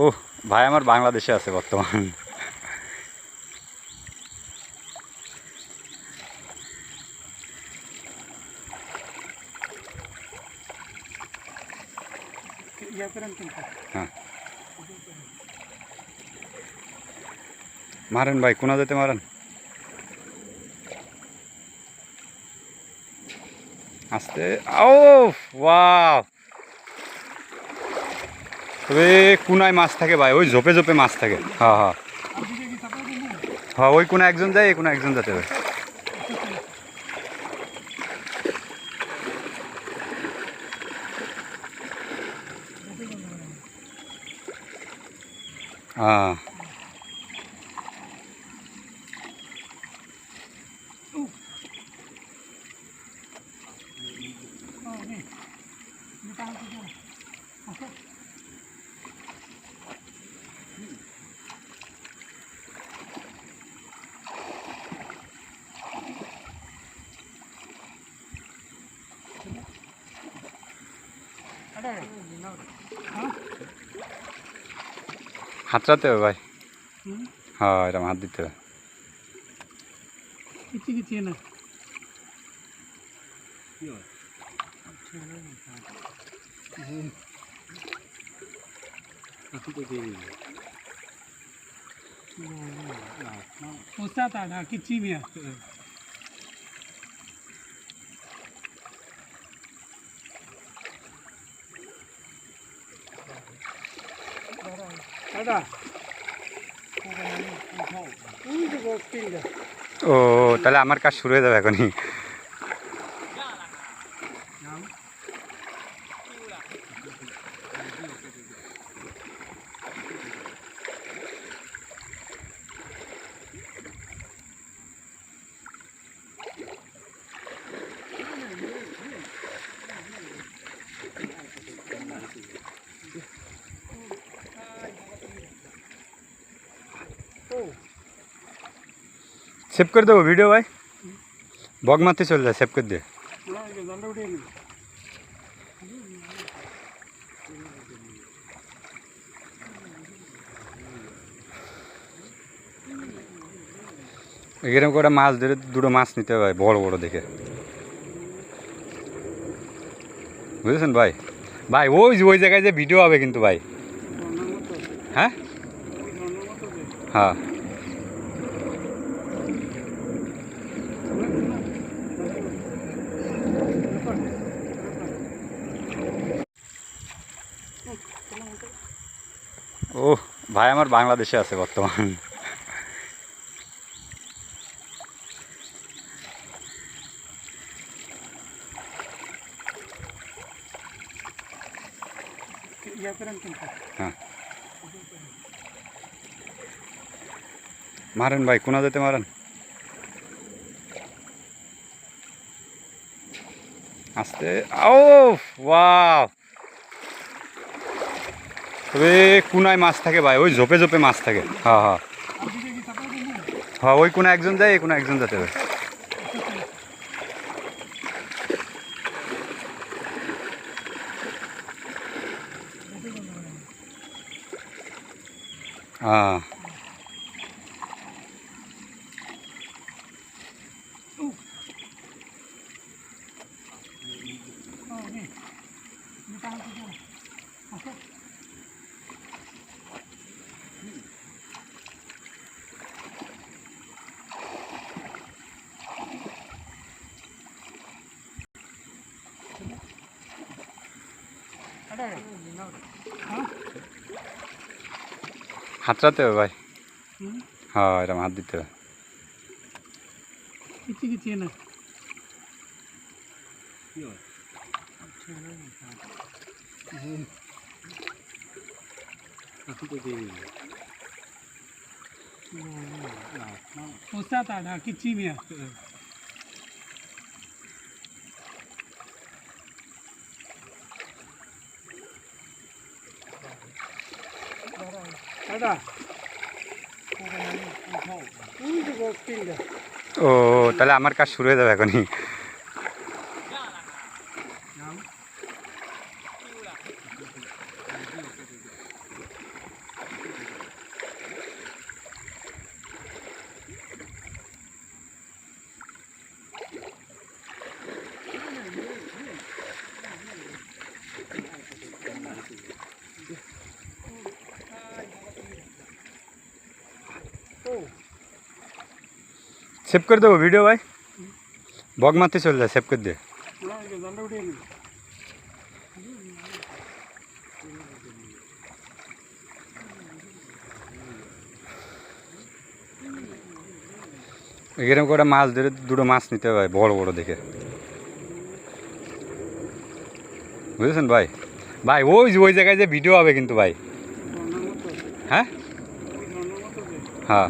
ও ভাই আমার বাংলাদেশে আছে বর্তমান। হ্যাঁ মারেন ভাই, কোনা যেতে মারেন, আস্তে। ও ওয়াও, তবে কোনায় মাছ থাকে ভাই, ওই ঝোপে ঝোপে মাছ থাকে। হ্যাঁ হ্যাঁ হ্যাঁ, ওই কোনা একজন যায়, এই কোনা একজন যেতে হবে। হ্যাঁ হাতড়াতে হবে ভাই। হ্যাঁ এরকম হাত দিতে হবে। ও তাহলে আমার কাজ শুরু হয়ে যাবে এখনই। সেভ করে দেবো ভিডিও ভাই, বগ মারতে চলে যায়, সেভ করে দিয়ে। এরকম করে মাছ ধরে দুটো মাছ নিতে হবে বড় বড় দেখে, বুঝেছেন ভাই? ভাই ওই যে ওই জায়গায় যে ভিডিও হবে কিন্তু ভাই। হ্যাঁ হ্যাঁ ও ভাই আমার বাংলাদেশে আছে বর্তমান। হ্যাঁ মারেন ভাই, কোনা যেতে মারেন, আস্তে। ও ওয়াও, তবে কোনায় মাছ থাকে ভাই, ওই ঝোপে ঝোপে মাছ থাকে। হ্যাঁ হ্যাঁ হ্যাঁ, ওই কোনা একজন যায়, এই কোনা একজন যেতে হবে। হ্যাঁ হাতড়াতে হবে ভাই। হ্যাঁ এরকম হাত দিতে হবে। ও তাহলে আমার কাজ শুরু হয়ে যাবে এখনই। সেভ করে দেবো ভিডিও ভাই, বগ মারতে চলে যায়, সেভ করে দে। এরকম করে মাছ ধরে দুটো মাছ নিতে হবে বড় বড় দেখে, বুঝেছেন ভাই? ভাই ওই জায়গায় যে ভিডিও হবে কিন্তু ভাই। হ্যাঁ হ্যাঁ